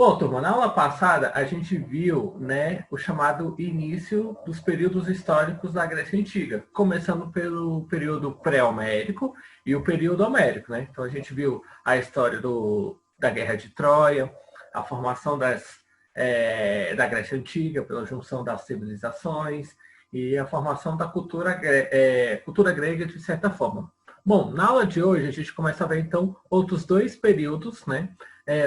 Bom, turma, na aula passada a gente viu, né, o chamado início dos períodos históricos da Grécia Antiga, começando pelo período pré-homérico e o período homérico, né? Então a gente viu a história da Guerra de Troia, a formação da Grécia Antiga pela junção das civilizações e a formação da cultura grega de certa forma. Bom, na aula de hoje a gente começa a ver então outros dois períodos, né?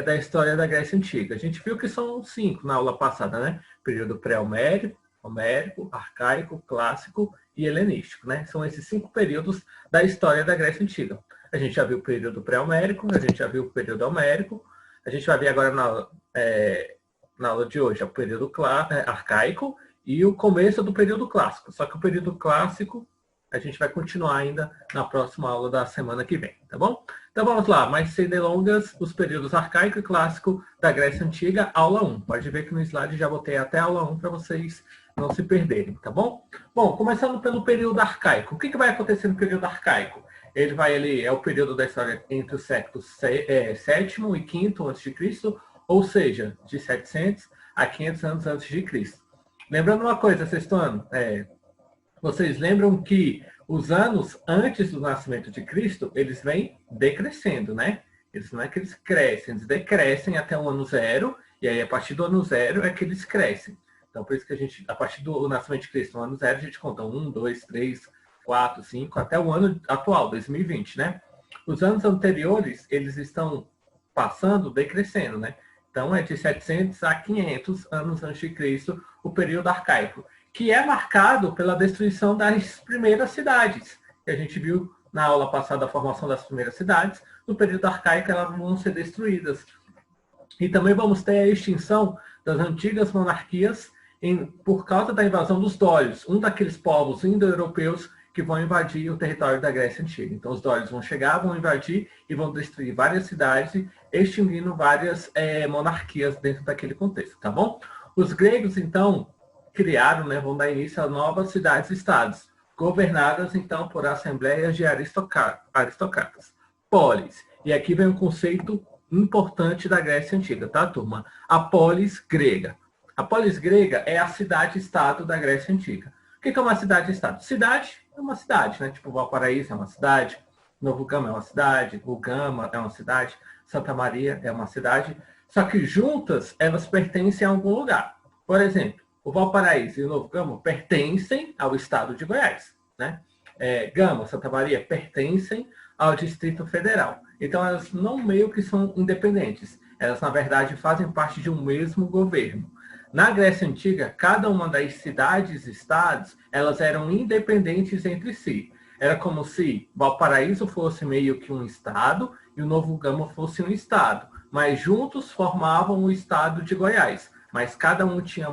Da história da Grécia Antiga. A gente viu que são 5 na aula passada, né? Período pré-homérico, homérico, arcaico, clássico e helenístico, né? São esses 5 períodos da história da Grécia Antiga. A gente já viu o período pré-homérico, a gente já viu o período homérico, a gente vai ver agora na aula de hoje o período arcaico e o começo do período clássico. Só que o período clássico a gente vai continuar ainda na próxima aula da semana que vem, tá bom? Então vamos lá, mais sem delongas, os períodos arcaico e clássico da Grécia Antiga, aula 1. Pode ver que no slide já botei até aula 1 para vocês não se perderem, tá bom? Bom, começando pelo período arcaico. O que vai acontecer no período arcaico? Ele é o período da história entre os séculos 7º e 5º a.C., ou seja, de 700 a 500 anos antes de Cristo. Lembrando uma coisa, sexto-ano, vocês lembram que os anos antes do nascimento de Cristo, eles vêm decrescendo, né? Eles não é que eles crescem, eles decrescem até o ano 0, e aí a partir do ano 0 é que eles crescem. Então, por isso que a gente, a partir do nascimento de Cristo, no ano 0, a gente conta 1, 2, 3, 4, 5, até o ano atual, 2020, né? Os anos anteriores, eles estão passando, decrescendo, né? Então, é de 700 a 500 anos antes de Cristo, o período arcaico, que é marcado pela destruição das primeiras cidades. A gente viu na aula passada a formação das primeiras cidades. No período arcaico, elas vão ser destruídas. E também vamos ter a extinção das antigas monarquias por causa da invasão dos dórios, um daqueles povos indo-europeus que vão invadir o território da Grécia Antiga. Então, os dórios vão chegar, vão invadir e vão destruir várias cidades, extinguindo várias monarquias dentro daquele contexto, tá bom? Os gregos, então, criaram, né, vão dar início a novas cidades-estados, governadas, então, por assembleias de aristocratas. Polis. E aqui vem um conceito importante da Grécia Antiga, tá, turma? A polis grega. A polis grega é a cidade-estado da Grécia Antiga. O que é uma cidade-estado? Cidade é uma cidade, né? Tipo, Valparaíso é uma cidade, Novo Gama é uma cidade, o Gama é uma cidade, Santa Maria é uma cidade, só que juntas elas pertencem a algum lugar. Por exemplo, o Valparaíso e o Novo Gama pertencem ao estado de Goiás, né? Gama, Santa Maria pertencem ao Distrito Federal. Então, elas não meio que são independentes. Elas, na verdade, fazem parte de um mesmo governo. Na Grécia Antiga, cada uma das cidades-estados, elas eram independentes entre si. Era como se Valparaíso fosse meio que um estado e o Novo Gama fosse um estado. Mas juntos formavam o estado de Goiás. Mas cada um tinha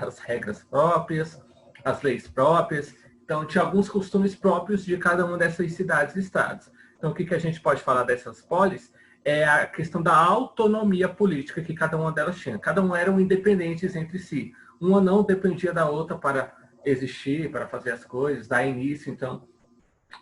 as regras próprias, as leis próprias. Então, tinha alguns costumes próprios de cada uma dessas cidades-estados. Então, o que a gente pode falar dessas polis? É a questão da autonomia política que cada uma delas tinha. Cada uma eram independentes entre si. Uma não dependia da outra para existir, para fazer as coisas, dar início, então,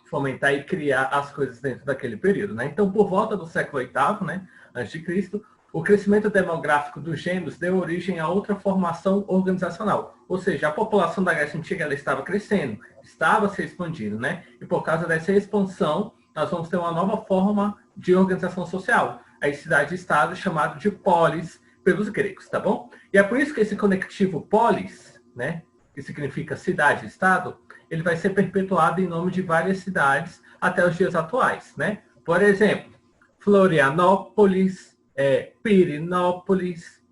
fomentar e criar as coisas dentro daquele período, né? Então, por volta do século VIII, né, antes de Cristo, o crescimento demográfico dos gêneros deu origem a outra formação organizacional. Ou seja, a população da Grécia Antiga ela estava crescendo, estava se expandindo, né? E por causa dessa expansão, nós vamos ter uma nova forma de organização social, as cidades-estados chamado de polis pelos gregos, tá bom? E é por isso que esse conectivo polis, né, que significa cidade-estado, ele vai ser perpetuado em nome de várias cidades até os dias atuais, né? Por exemplo, Florianópolis, Pirinópolis,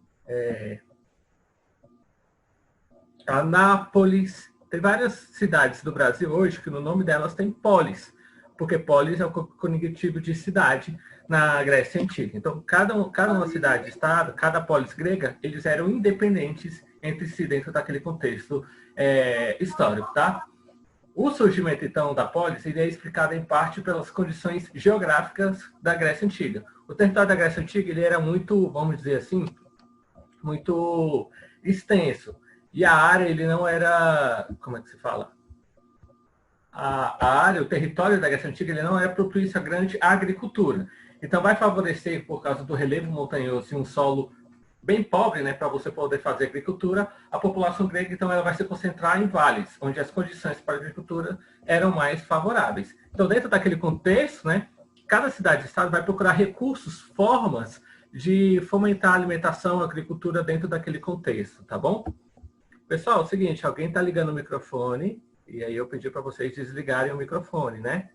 Anápolis. Tem várias cidades do Brasil hoje que no nome delas tem polis, porque polis é o conectivo de cidade na Grécia Antiga. Então, cada uma cidade-estado, cada polis grega, eles eram independentes entre si dentro daquele contexto histórico, tá? O surgimento, então, da polis ele é explicado em parte pelas condições geográficas da Grécia Antiga. O território da Grécia Antiga ele era muito, vamos dizer assim, muito extenso. E a área, ele não era, como é que se fala? A área, o território da Grécia Antiga, ele não é propício a grande agricultura. Então, vai favorecer, por causa do relevo montanhoso e um solo bem pobre, né, para você poder fazer agricultura, a população grega, então, ela vai se concentrar em vales, onde as condições para a agricultura eram mais favoráveis. Então, dentro daquele contexto, né, cada cidade-estado vai procurar recursos, formas de fomentar a alimentação, a agricultura dentro daquele contexto, tá bom? Pessoal, é o seguinte, alguém está ligando o microfone, e aí eu pedi para vocês desligarem o microfone, né?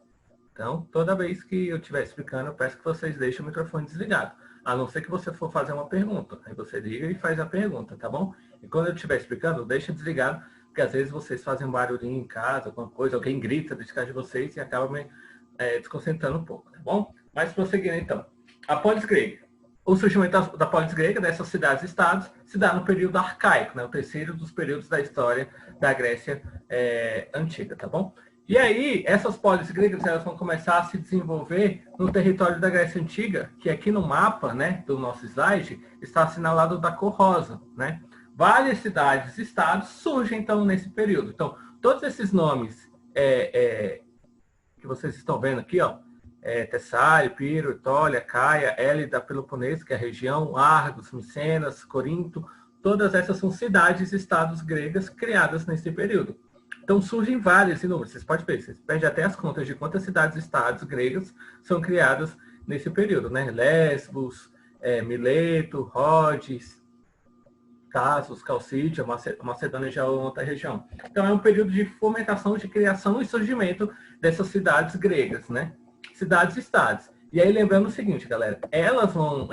Então, toda vez que eu estiver explicando, eu peço que vocês deixem o microfone desligado. A não ser que você for fazer uma pergunta. Aí você liga e faz a pergunta, tá bom? E quando eu estiver explicando, deixa desligado, porque às vezes vocês fazem um barulhinho em casa, alguma coisa, alguém grita de casa de vocês e acaba me desconcentrando um pouco, tá bom? Mas prosseguindo então. A polis grega. O surgimento da polis grega, dessas cidades-estados, se dá no período arcaico, né? O terceiro dos períodos da história da Grécia antiga, tá bom? E aí, essas polis gregas, elas vão começar a se desenvolver no território da Grécia Antiga, que aqui no mapa, né, do nosso slide, está assinalado da cor rosa, né? Várias cidades e estados surgem, então, nesse período. Então, todos esses nomes que vocês estão vendo aqui, ó, Tessália, Piro, Etólia, Caia, Élida, Peloponeso, que é a região, Argos, Micenas, Corinto, todas essas são cidades e estados gregas criadas nesse período. Então, surgem vários números, vocês podem ver, vocês perdem até as contas de quantas cidades e estados gregas são criadas nesse período, né? Lesbos, Mileto, Rhodes, Tassos, Calcídia, Macedônia já é outra região. Então, é um período de fomentação, de criação e surgimento dessas cidades gregas, né? Cidades e estados. E aí, lembrando o seguinte, galera, elas vão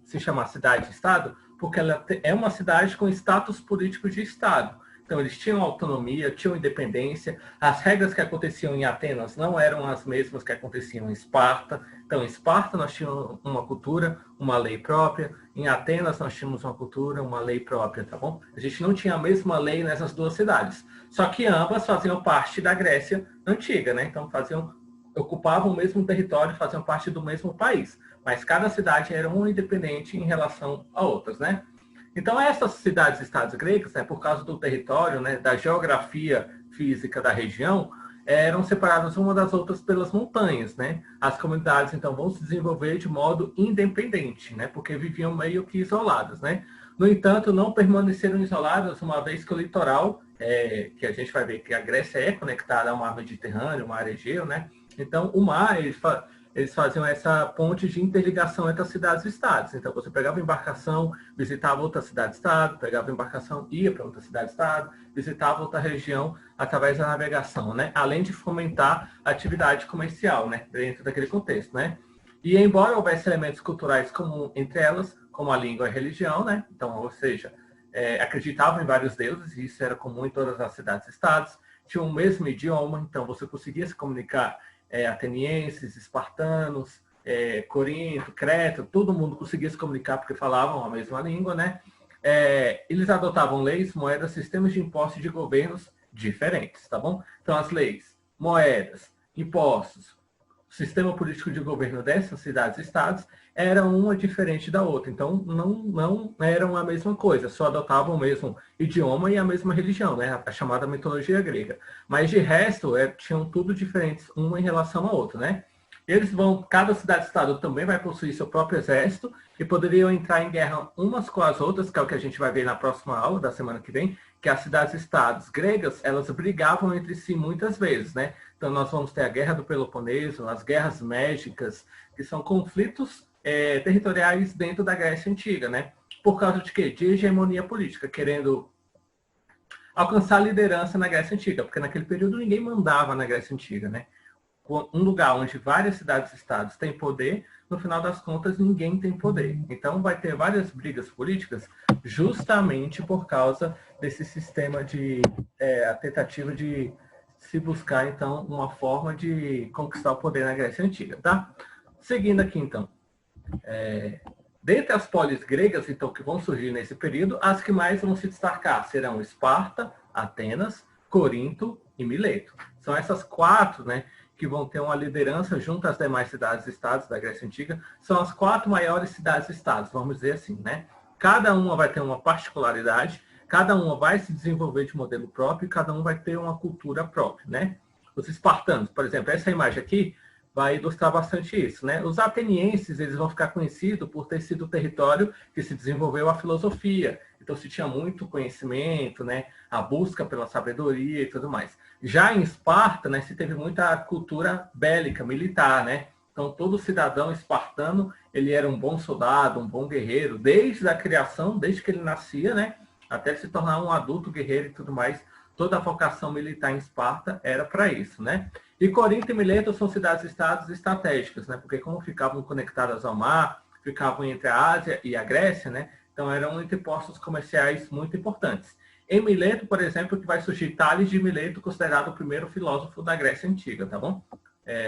se chamar cidade-estado porque ela é uma cidade com status político de estado. Então, eles tinham autonomia, tinham independência. As regras que aconteciam em Atenas não eram as mesmas que aconteciam em Esparta. Então, em Esparta, nós tínhamos uma cultura, uma lei própria. Em Atenas, nós tínhamos uma cultura, uma lei própria, tá bom? A gente não tinha a mesma lei nessas duas cidades. Só que ambas faziam parte da Grécia antiga, né? Então, ocupavam o mesmo território, faziam parte do mesmo país. Mas cada cidade era uma independente em relação a outras, né? Então, essas cidades-estados gregas, né, por causa do território, né, da geografia física da região, eram separadas uma das outras pelas montanhas, né? As comunidades, então, vão se desenvolver de modo independente, né, porque viviam meio que isoladas, né? No entanto, não permaneceram isoladas, uma vez que o litoral, que a gente vai ver que a Grécia é conectada ao mar Mediterrâneo, ao mar Egeu, né? Então, o mar, eles faziam essa ponte de interligação entre as cidades e estados. Então, você pegava uma embarcação, visitava outra cidade-estado, pegava uma embarcação, ia para outra cidade-estado, visitava outra região através da navegação, né? Além de fomentar a atividade comercial, né? Dentro daquele contexto, né? E embora houvesse elementos culturais comuns entre elas, como a língua e a religião, né? Então, ou seja, acreditavam em vários deuses, e isso era comum em todas as cidades-estados, tinham o mesmo idioma, então você conseguia se comunicar atenienses, espartanos, Corinto, Creta, todo mundo conseguia se comunicar porque falavam a mesma língua, né? Eles adotavam leis, moedas, sistemas de impostos de governos diferentes, tá bom? Então, as leis, moedas, impostos, sistema político de governo dessas cidades e estados era uma diferente da outra. Então, não eram a mesma coisa, só adotavam o mesmo idioma e a mesma religião, né? A chamada mitologia grega. Mas, de resto, tinham tudo diferentes, uma em relação à outra, né? Cada cidade-estado também vai possuir seu próprio exército e poderiam entrar em guerra umas com as outras, que é o que a gente vai ver na próxima aula da semana que vem, que as cidades-estados gregas, elas brigavam entre si muitas vezes, né? Então, nós vamos ter a Guerra do Peloponeso, as Guerras Médicas, que são conflitos territoriais dentro da Grécia Antiga, né? Por causa de quê? De hegemonia política, querendo alcançar liderança na Grécia Antiga, porque naquele período ninguém mandava na Grécia Antiga, né? Um lugar onde várias cidades-estados têm poder, no final das contas, ninguém tem poder. Então, vai ter várias brigas políticas justamente por causa desse sistema de a tentativa de se buscar, então, uma forma de conquistar o poder na Grécia Antiga, tá? Seguindo aqui, então. Dentre as polis gregas, então, que vão surgir nesse período, as que mais vão se destacar serão Esparta, Atenas, Corinto e Mileto. São essas quatro, né, que vão ter uma liderança junto às demais cidades-estados da Grécia Antiga. São as quatro maiores cidades-estados, vamos dizer assim, né? Cada uma vai ter uma particularidade, cada uma vai se desenvolver de modelo próprio, e cada um vai ter uma cultura própria, né? Os espartanos, por exemplo, essa imagem aqui vai ilustrar bastante isso, né? Os atenienses, eles vão ficar conhecidos por ter sido o território que se desenvolveu a filosofia. Então, se tinha muito conhecimento, né? A busca pela sabedoria e tudo mais. Já em Esparta, né, se teve muita cultura bélica, militar, né? Então, todo cidadão espartano, ele era um bom soldado, um bom guerreiro, desde a criação, desde que ele nascia, né? Até se tornar um adulto guerreiro e tudo mais. Toda a vocação militar em Esparta era para isso, né? E Corinto e Mileto são cidades-estados estratégicas, né? Porque como ficavam conectadas ao mar, ficavam entre a Ásia e a Grécia, né? Então eram interpostos comerciais muito importantes. Em Mileto, por exemplo, que vai surgir Tales de Mileto, considerado o primeiro filósofo da Grécia Antiga, tá bom?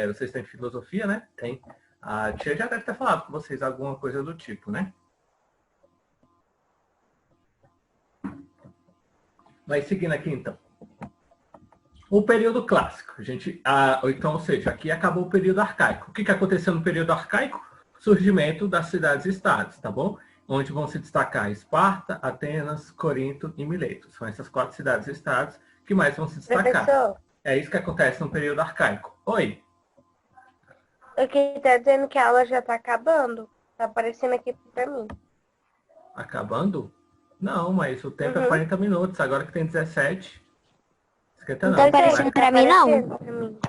Vocês têm filosofia, né? Tem. A tia já deve ter falado com vocês alguma coisa do tipo, né? Vai seguindo aqui, então. O período clássico. Então, ou seja, aqui acabou o período arcaico. O que aconteceu no período arcaico? Surgimento das cidades-estados, tá bom? Onde vão se destacar Esparta, Atenas, Corinto e Mileto. São essas 4 cidades-estados que mais vão se destacar. Professor, É isso que acontece no período arcaico. Oi? aqui está dizendo que a aula já está acabando. Está aparecendo aqui para mim. Acabando? Não, mas o tempo é 40 minutos. Agora que tem 17. Esquenta não. Não tá aparecendo pra mim, não.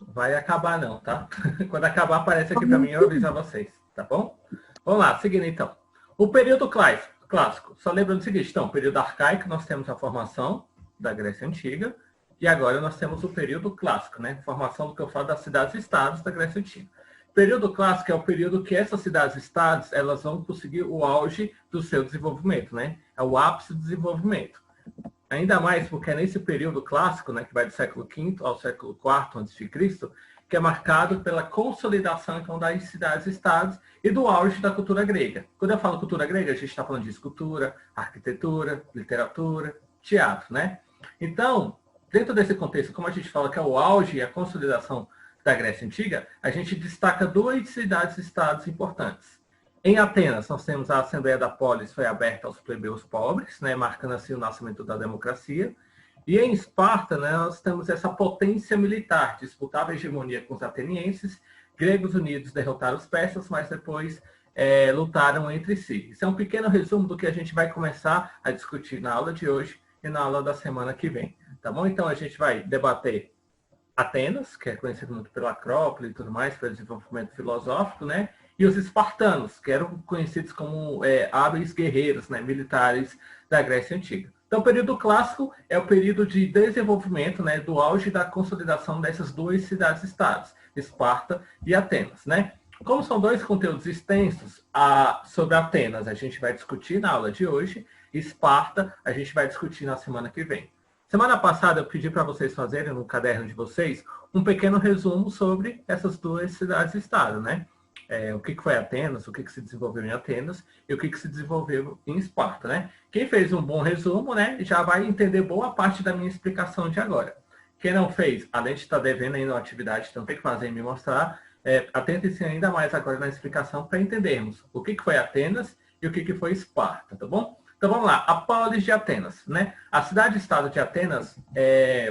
Vai acabar não, tá? Quando acabar, aparece aqui para mim, eu aviso a vocês, tá bom? Vamos lá, seguindo então. O período clássico. Só lembrando o seguinte, então, o período arcaico, nós temos a formação da Grécia Antiga, e agora nós temos o período clássico, né? Formação do que eu falo das cidades-estados da Grécia Antiga. O período clássico é o período que essas cidades-estados, elas vão conseguir o auge do seu desenvolvimento, né? É o ápice do desenvolvimento. Ainda mais porque é nesse período clássico, né, que vai do século V ao século IV a.C., que é marcado pela consolidação então, das cidades-estados e do auge da cultura grega. Quando eu falo cultura grega, a gente está falando de escultura, arquitetura, literatura, teatro, né? Então, dentro desse contexto, como a gente fala que é o auge e a consolidação da Grécia Antiga, a gente destaca 2 cidades-estados importantes. Em Atenas, nós temos a Assembleia da Polis, foi aberta aos plebeus pobres, né, marcando assim o nascimento da democracia. E em Esparta, né, nós temos essa potência militar, disputava a hegemonia com os atenienses, gregos unidos derrotaram os persas, mas depois lutaram entre si. Isso é um pequeno resumo do que a gente vai começar a discutir na aula de hoje e na aula da semana que vem. Tá bom? Então, a gente vai debater Atenas, que é conhecido muito pela Acrópole e tudo mais, pelo desenvolvimento filosófico, né? E os espartanos, que eram conhecidos como hábeis guerreiros, né, militares da Grécia Antiga. Então, o período clássico é o período de desenvolvimento, né, do auge da consolidação dessas 2 cidades-estados, Esparta e Atenas, né? Como são 2 conteúdos extensos, sobre Atenas a gente vai discutir na aula de hoje, Esparta a gente vai discutir na semana que vem. Semana passada eu pedi para vocês fazerem no caderno de vocês um pequeno resumo sobre essas 2 cidades-estado, né? O que foi Atenas, o que se desenvolveu em Atenas e o que se desenvolveu em Esparta, né? Quem fez um bom resumo, né, já vai entender boa parte da minha explicação de agora. Quem não fez, além de estar devendo ainda uma atividade, então tem que fazer e me mostrar, atente-se ainda mais agora na explicação para entendermos o que foi Atenas e o que foi Esparta, tá bom? Então vamos lá, a Polis de Atenas, né? A cidade-estado de Atenas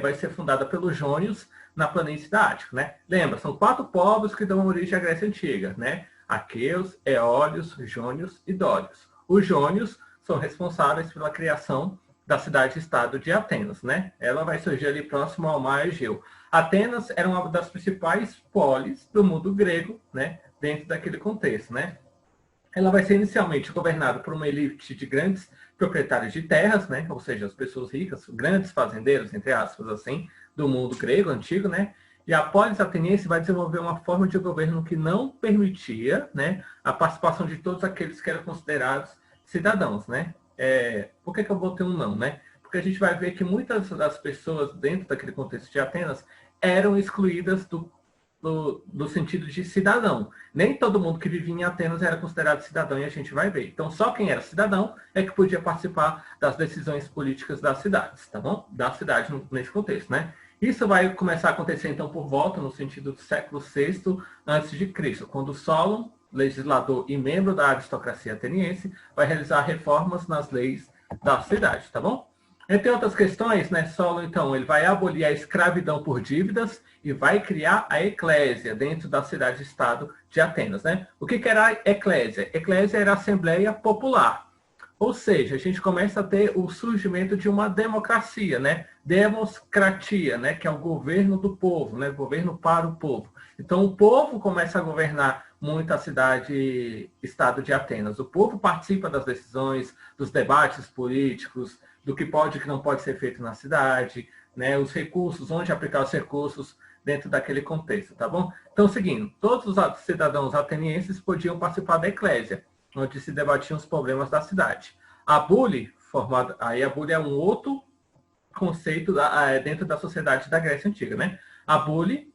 vai ser fundada pelos jônios na planície da Ática, né? Lembra, são 4 povos que dão origem à Grécia Antiga, né? Aqueus, Eólios, Jônios e Dórios. Os jônios são responsáveis pela criação da cidade-estado de Atenas, né? Ela vai surgir ali próximo ao mar Egeu. Atenas era uma das principais polis do mundo grego, né? Dentro daquele contexto, né? Ela vai ser inicialmente governada por uma elite de grandes proprietários de terras, né? Ou seja, as pessoas ricas, grandes fazendeiros, entre aspas, assim, do mundo grego antigo, né? E a polis ateniense vai desenvolver uma forma de governo que não permitia, né, a participação de todos aqueles que eram considerados cidadãos, né? Por que eu vou ter um não, né? Porque a gente vai ver que muitas das pessoas dentro daquele contexto de Atenas eram excluídas do sentido de cidadão. Nem todo mundo que vivia em Atenas era considerado cidadão, e a gente vai ver. Então, só quem era cidadão é que podia participar das decisões políticas das cidades, tá bom? Da cidade nesse contexto, né? Isso vai começar a acontecer, então, por volta, no sentido do século VI a.C., quando Solon, legislador e membro da aristocracia ateniense, vai realizar reformas nas leis da cidade, tá bom? Entre outras questões, né, Solon, então, ele vai abolir a escravidão por dívidas e vai criar a eclésia dentro da cidade-estado de Atenas, né? O que era a eclésia? Eclésia era a Assembleia Popular. Ou seja, a gente começa a ter o surgimento de uma democracia, né? Democratia, né? Que é o governo do povo, né? Governo para o povo. Então, o povo começa a governar muito a cidade-estado de Atenas. O povo participa das decisões, dos debates políticos, do que pode e que não pode ser feito na cidade, né? Os recursos, onde aplicar os recursos dentro daquele contexto, tá bom? Então, seguindo, todos os cidadãos atenienses podiam participar da eclésia, onde se debatiam os problemas da cidade. A bule, aí a bule é um outro conceito dentro da sociedade da Grécia Antiga, né? A bule,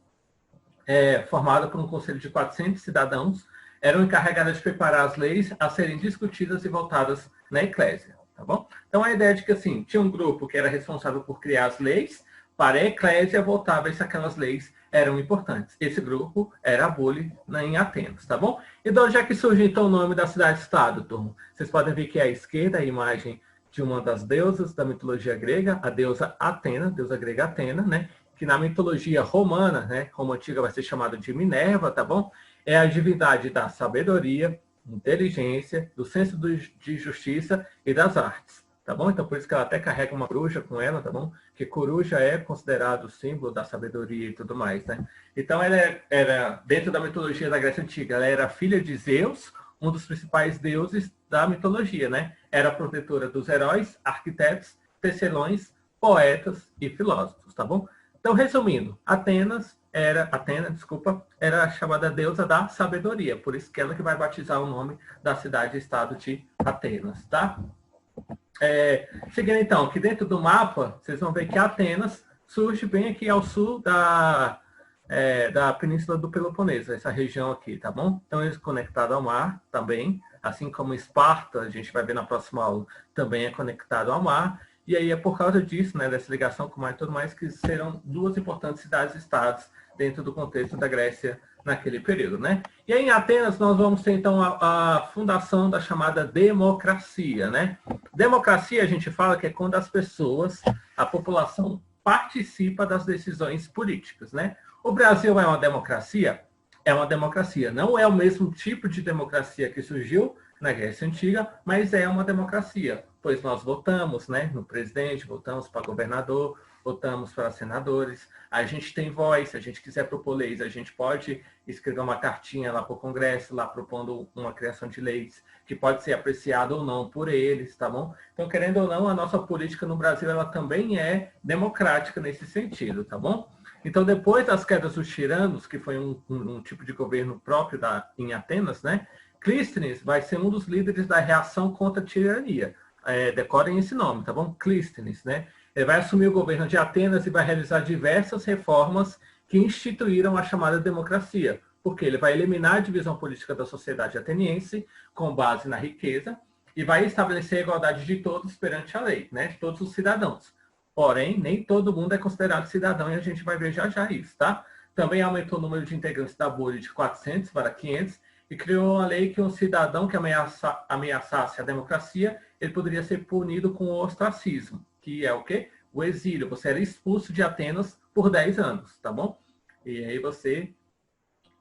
formada por um conselho de 400 cidadãos, eram encarregadas de preparar as leis a serem discutidas e votadas na eclésia, tá bom? Então, a ideia de que, assim, tinha um grupo que era responsável por criar as leis, para a eclésia votava se aquelas leis eram importantes. Esse grupo era a bule em Atenas, tá bom? E de onde é que surge, então, o nome da cidade-estado, turma? Vocês podem ver que à esquerda a imagem de uma das deusas da mitologia grega, a deusa Atena, deusa grega Atena, né? Que na mitologia romana, né? Roma antiga vai ser chamada de Minerva, tá bom? É a divindade da sabedoria, inteligência, do senso de justiça e das artes. Tá bom? Então, por isso que ela até carrega uma coruja com ela, tá bom? Que coruja é considerado o símbolo da sabedoria e tudo mais, né? Então, ela era, dentro da mitologia da Grécia Antiga, ela era filha de Zeus, um dos principais deuses da mitologia, né? Era protetora dos heróis, arquitetos, tecelões, poetas e filósofos, tá bom? Então, resumindo, Atena, era chamada deusa da sabedoria, por isso que ela que vai batizar o nome da cidade-estado de Atenas, tá? Seguindo então, aqui dentro do mapa, vocês vão ver que Atenas surge bem aqui ao sul da Península do Peloponeso, essa região aqui, tá bom? Então, é conectado ao mar também, assim como Esparta, a gente vai ver na próxima aula, também é conectado ao mar. E aí é por causa disso, né, dessa ligação com o mar e tudo mais, que serão duas importantes cidades-estados dentro do contexto da Grécia naquele período, né? E aí em Atenas nós vamos ter então a fundação da chamada democracia, né? Democracia a gente fala que é quando as pessoas, a população participa das decisões políticas, né? O Brasil é uma democracia? É uma democracia. Não é o mesmo tipo de democracia que surgiu na Grécia Antiga, mas é uma democracia, pois nós votamos, né, no presidente, votamos para governador, votamos para senadores, a gente tem voz, se a gente quiser propor leis, a gente pode escrever uma cartinha lá para o Congresso, lá propondo uma criação de leis, que pode ser apreciada ou não por eles, tá bom? Então, querendo ou não, a nossa política no Brasil, ela também é democrática nesse sentido, tá bom? Então, depois das quedas dos tiranos, que foi um tipo de governo próprio em Atenas, né? Clístenes vai ser um dos líderes da reação contra a tirania. Decorem esse nome, tá bom? Clístenes, né? Ele vai assumir o governo de Atenas e vai realizar diversas reformas que instituíram a chamada democracia, porque ele vai eliminar a divisão política da sociedade ateniense com base na riqueza e vai estabelecer a igualdade de todos perante a lei, né? De todos os cidadãos. Porém, nem todo mundo é considerado cidadão e a gente vai ver já já isso, tá? Também aumentou o número de integrantes da bule de 400 para 500 e criou uma lei que um cidadão que ameaçasse a democracia, ele poderia ser punido com o ostracismo, que é o quê? O exílio. Você era expulso de Atenas por 10 anos, tá bom? E aí você,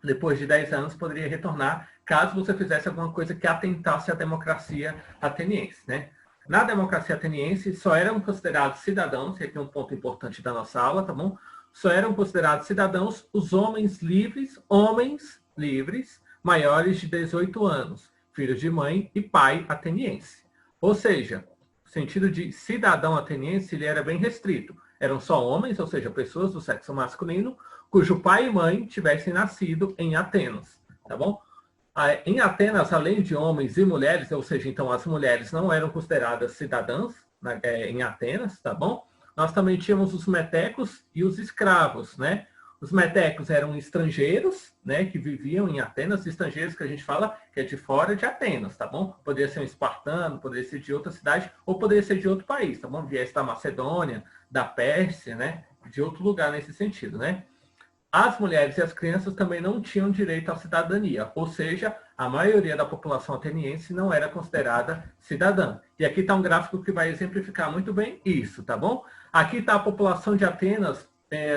depois de 10 anos, poderia retornar caso você fizesse alguma coisa que atentasse à democracia ateniense, né? Na democracia ateniense, só eram considerados cidadãos, e aqui é um ponto importante da nossa aula, tá bom? Só eram considerados cidadãos os homens livres, maiores de 18 anos, filhos de mãe e pai ateniense. Ou seja, o sentido de cidadão ateniense ele era bem restrito. Eram só homens, ou seja, pessoas do sexo masculino, cujo pai e mãe tivessem nascido em Atenas, tá bom? Em Atenas, além de homens e mulheres, ou seja, então as mulheres não eram consideradas cidadãs em Atenas, tá bom? Nós também tínhamos os metecos e os escravos, né? Os metecos eram estrangeiros, né, que viviam em Atenas, estrangeiros que a gente fala que é de fora de Atenas, tá bom? Poderia ser um espartano, poderia ser de outra cidade, ou poderia ser de outro país, tá bom? Viesse da Macedônia, da Pérsia, né? De outro lugar nesse sentido, né? As mulheres e as crianças também não tinham direito à cidadania, ou seja, a maioria da população ateniense não era considerada cidadã. E aqui está um gráfico que vai exemplificar muito bem isso, tá bom? Aqui está a população de Atenas,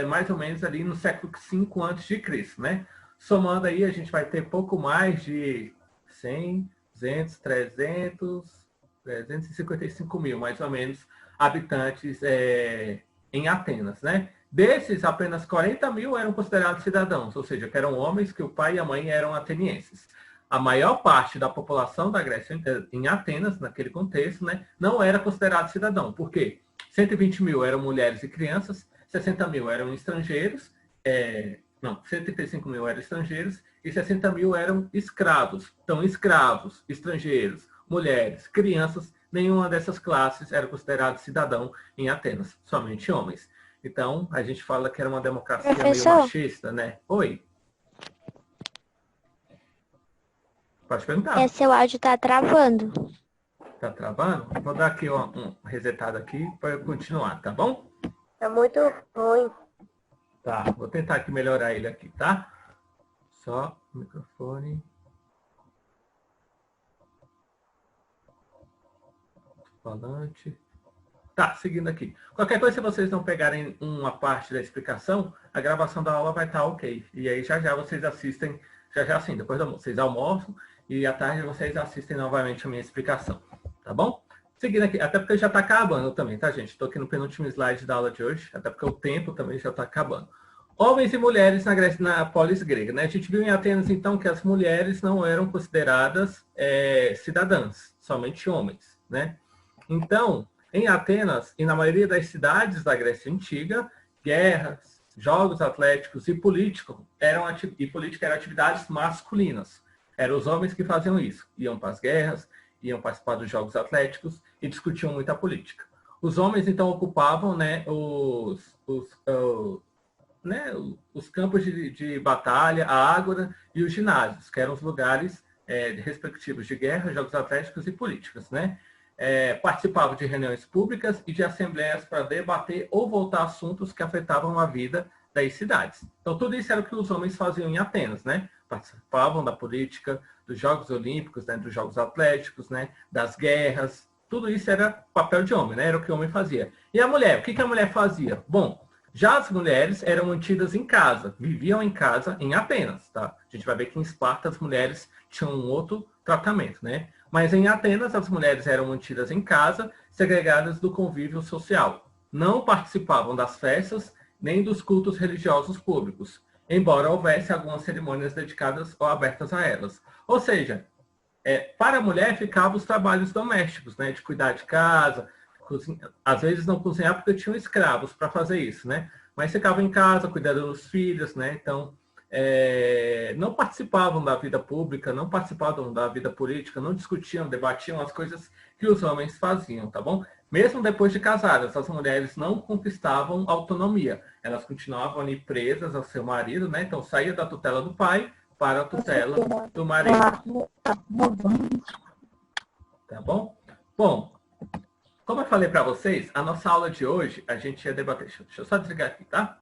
mais ou menos ali no século V a.C., né? Somando aí, a gente vai ter pouco mais de 100, 200, 355 mil, mais ou menos, habitantes em Atenas, né? Desses, apenas 40 mil eram considerados cidadãos, ou seja, que eram homens que o pai e a mãe eram atenienses. A maior parte da população da Grécia em Atenas, naquele contexto, né, não era considerado cidadão. Por quê? 120 mil eram mulheres e crianças, 60 mil eram estrangeiros, 135 mil eram estrangeiros e 60 mil eram escravos. Então, escravos, estrangeiros, mulheres, crianças, nenhuma dessas classes era considerado cidadão em Atenas, somente homens. Então, a gente fala que era uma democracia meio machista, né? Oi. Pode perguntar. Seu áudio tá travando. Tá travando? Vou dar aqui um resetado aqui para eu continuar, tá bom? Tá muito ruim. Tá, vou tentar aqui melhorar ele aqui, tá? Só o microfone. Falante. Tá, seguindo aqui. Qualquer coisa, se vocês não pegarem uma parte da explicação, a gravação da aula vai estar ok. E aí já vocês assistem, já assim, depois do almoço, vocês almoçam e à tarde vocês assistem novamente a minha explicação. Tá bom? Seguindo aqui, até porque já está acabando também, tá, gente? Estou aqui no penúltimo slide da aula de hoje, até porque o tempo também já está acabando. Homens e mulheres na Grécia, na polis grega, né? A gente viu em Atenas, então, que as mulheres não eram consideradas cidadãs, somente homens, né? Então, em Atenas e na maioria das cidades da Grécia Antiga, guerras, jogos atléticos e política eram atividades masculinas. Eram os homens que faziam isso. Iam para as guerras, iam participar dos jogos atléticos e discutiam muita política. Os homens, então, ocupavam, né, os campos de batalha, a ágora e os ginásios, que eram os lugares respectivos de guerra, jogos atléticos e políticas, né? Participavam de reuniões públicas e de assembleias para debater ou votar assuntos que afetavam a vida das cidades. Então, tudo isso era o que os homens faziam em Atenas, né? Participavam da política, dos Jogos Olímpicos, né? Dos Jogos Atléticos, né? Das guerras. Tudo isso era papel de homem, né? Era o que o homem fazia. E a mulher? O que a mulher fazia? Bom, já as mulheres eram mantidas em casa, viviam em casa em Atenas, tá? A gente vai ver que em Esparta as mulheres tinham um outro tratamento, né? Mas em Atenas as mulheres eram mantidas em casa, segregadas do convívio social. Não participavam das festas nem dos cultos religiosos públicos, embora houvesse algumas cerimônias dedicadas ou abertas a elas. Ou seja, para a mulher ficavam os trabalhos domésticos, né? De cuidar de casa, às vezes não cozinhar porque tinham escravos para fazer isso, né? Mas ficavam em casa, cuidando dos filhos, né? Então, não participavam da vida pública, não participavam da vida política, não discutiam, debatiam as coisas que os homens faziam, tá bom? Mesmo depois de casadas, as mulheres não conquistavam autonomia. Elas continuavam ali presas ao seu marido, né? Então, saía da tutela do pai para a tutela do marido. Tá bom? Bom, como eu falei para vocês, a nossa aula de hoje, a gente ia debater... Deixa eu só desligar aqui, tá?